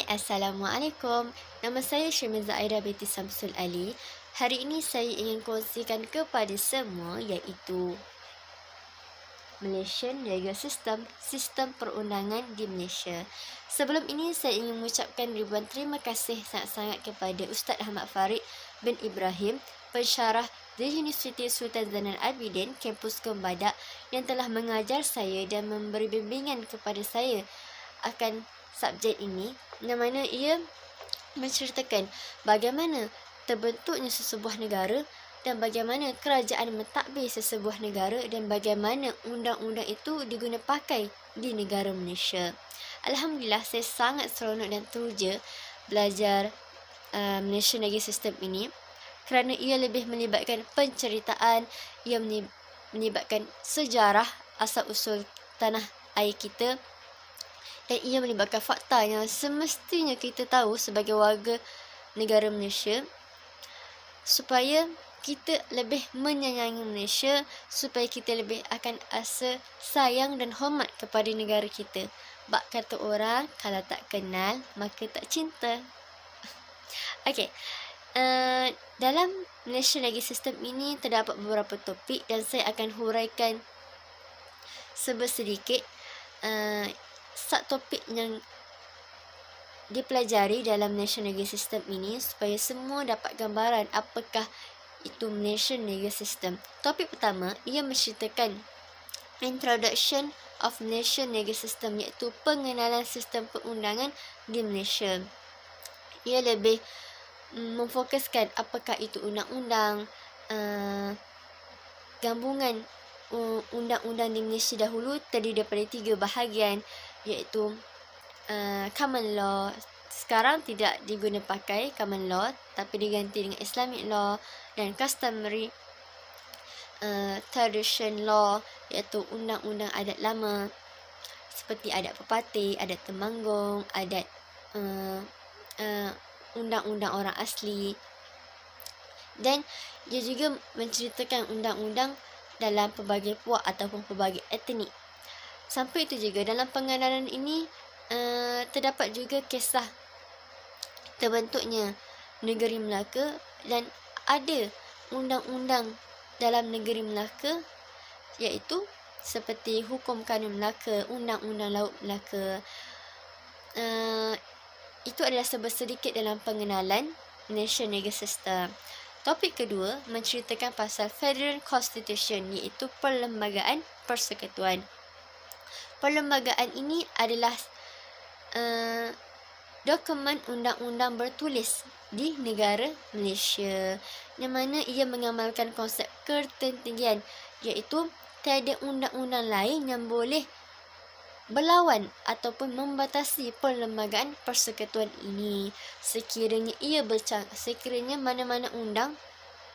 Hai, Assalamualaikum. Nama saya Syamiza Aida binti Samsul Ali. Hari ini saya ingin kongsikan kepada semua iaitu Malaysian Legal System, sistem perundangan di Malaysia. Sebelum ini saya ingin mengucapkan ribuan terima kasih sangat-sangat kepada Ustaz Ahmad Farid bin Ibrahim, pensyarah di Universiti Sultan Zainal Abidin, kampus Kembadak, yang telah mengajar saya dan memberi bimbingan kepada saya akan subjek ini, yang mana ia menceritakan bagaimana terbentuknya sesebuah negara dan bagaimana kerajaan mentadbir sesebuah negara dan bagaimana undang-undang itu diguna pakai di negara Malaysia. Alhamdulillah, saya sangat seronok dan teruja belajar Malaysian Legal System ini kerana ia lebih melibatkan penceritaan, ia melibatkan sejarah asal-usul tanah air kita, dan ia melibatkan fakta yang semestinya kita tahu sebagai warga negara Malaysia supaya kita lebih menyayangi Malaysia, supaya kita lebih akan rasa sayang dan hormat kepada negara kita. Bak kata orang, kalau tak kenal, maka tak cinta. Okey, dalam Malaysian Legal System ini terdapat beberapa topik dan saya akan huraikan sedikit subtopik yang dipelajari dalam Malaysian Legal System ini supaya semua dapat gambaran apakah itu Malaysian Legal System. Topik pertama, ia menceritakan Introduction of Malaysian Legal System, iaitu pengenalan sistem perundangan di Malaysia. Ia lebih memfokuskan apakah itu undang-undang, gabungan undang-undang di Malaysia dahulu terdiri daripada 3 bahagian, iaitu common law. Sekarang tidak diguna pakai common law tapi diganti dengan Islamic law, dan customary tradition law, iaitu undang-undang adat lama seperti adat pepatih, adat temanggung, adat undang-undang orang asli. Dan dia juga menceritakan undang-undang dalam pelbagai puak ataupun pelbagai etnik. Sampai itu juga dalam pengenalan ini terdapat juga kisah terbentuknya negeri Melaka dan ada undang-undang dalam negeri Melaka, iaitu seperti Hukum Kanun Melaka, Undang-Undang Laut Melaka. Itu adalah sedikit dalam pengenalan Malaysian Legal System. Topik kedua menceritakan pasal Federal Constitution, iaitu Perlembagaan Persekutuan. Perlembagaan ini adalah dokumen undang-undang bertulis di negara Malaysia, yang mana ia mengamalkan konsep ketertinggian, iaitu tiada undang-undang lain yang boleh berlawan ataupun membatasi perlembagaan persekutuan ini. Sekiranya mana-mana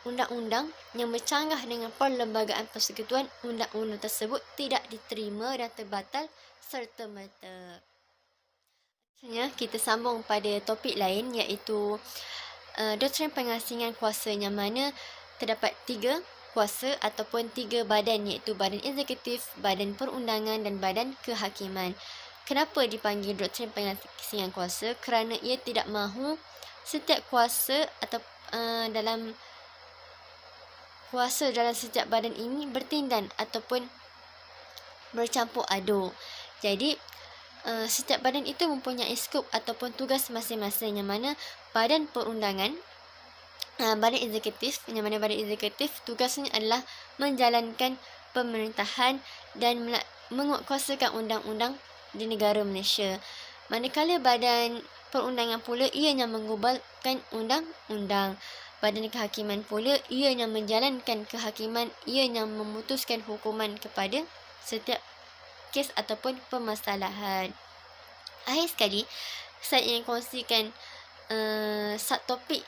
undang-undang yang bercanggah dengan perlembagaan persekutuan, undang-undang tersebut tidak diterima dan terbatal serta-merta. Selanjutnya, kita sambung pada topik lain, iaitu doktrin pengasingan kuasa, yang mana terdapat 3 kuasa ataupun 3 badan, iaitu badan eksekutif, badan perundangan dan badan kehakiman. Kenapa dipanggil doktrin pengasingan kuasa? Kerana ia tidak mahu setiap kuasa atau dalam setiap badan ini bertindan ataupun bercampur aduk. Jadi setiap badan itu mempunyai skop ataupun tugas masing-masing, yang mana badan perundangan, badan eksekutif, yang mana badan eksekutif tugasnya adalah menjalankan pemerintahan dan menguatkuasakan undang-undang di negara Malaysia. Manakala badan perundangan pula ianya mengubalkan undang-undang. Badan kehakiman pula ianya menjalankan kehakiman, ianya memutuskan hukuman kepada setiap kes ataupun permasalahan. Akhir sekali, saya ingin kongsikan subtopik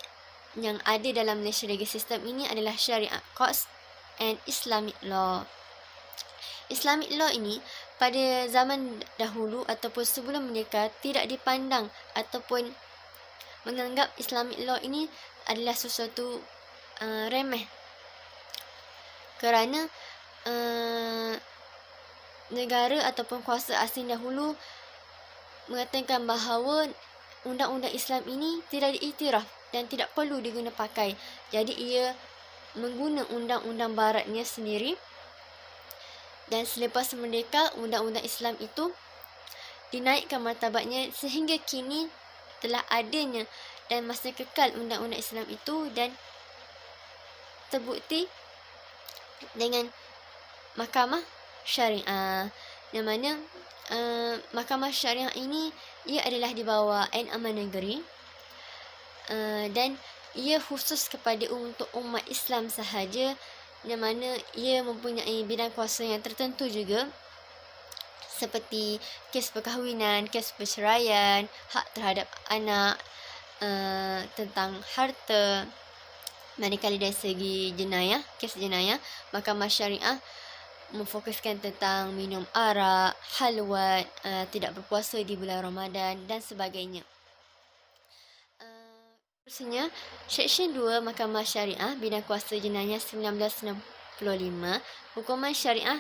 yang ada dalam Malaysian Legal System ini adalah Syariat Courts and Islamic Law. Islamic Law ini pada zaman dahulu ataupun sebelum mereka tidak dipandang ataupun menganggap Islamic Law ini adalah sesuatu remeh, kerana negara ataupun kuasa asing dahulu mengatakan bahawa undang-undang Islam ini tidak diiktiraf dan tidak perlu diguna pakai. Jadi ia mengguna undang-undang baratnya sendiri. Dan selepas merdeka, undang-undang Islam itu dinaikkan martabatnya sehingga kini telah adanya dan masih kekal undang-undang Islam itu, dan terbukti dengan mahkamah syariah, yang mana mahkamah syariah ini ia adalah di bawah Ain Aman Negeri, dan ia khusus kepada untuk umat Islam sahaja, yang mana ia mempunyai bidang kuasa yang tertentu juga, seperti kes perkahwinan, kes perceraian, hak terhadap anak, tentang harta. Manakala dari segi jenayah, kes jenayah, mahkamah syariah memfokuskan tentang minum arak, halwat, tidak berpuasa di bulan Ramadan dan sebagainya. Terusannya, Seksyen 2 Mahkamah Syariah Bidang Kuasa Jenayah 1965, hukuman syariah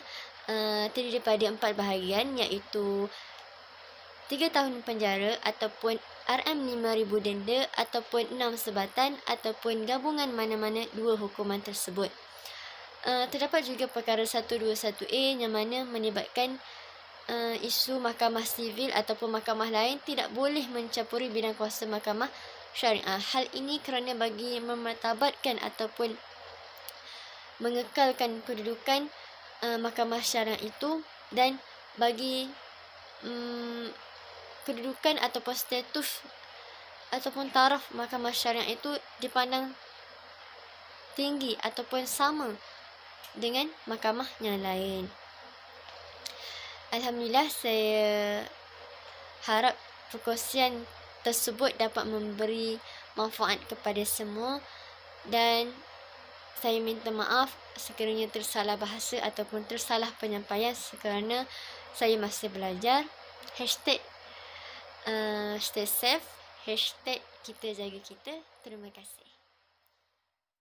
terdiri daripada 4 bahagian, iaitu 3 tahun penjara ataupun RM5,000 denda ataupun 6 sebatan ataupun gabungan mana-mana 2 hukuman tersebut. Terdapat juga perkara 121A yang mana melibatkan isu mahkamah sivil ataupun mahkamah lain tidak boleh mencampuri bidang kuasa mahkamah syariah. Hal ini kerana bagi memartabatkan ataupun mengekalkan kedudukan mahkamah syariah itu, dan bagi kedudukan ataupun status ataupun taraf mahkamah syariah itu dipandang tinggi ataupun sama dengan mahkamah yang lain. Alhamdulillah, saya harap perkongsian tersebut dapat memberi manfaat kepada semua, dan saya minta maaf sekiranya tersalah bahasa ataupun tersalah penyampaian kerana saya masih belajar. #stay safe, #kita jaga kita. Terima kasih.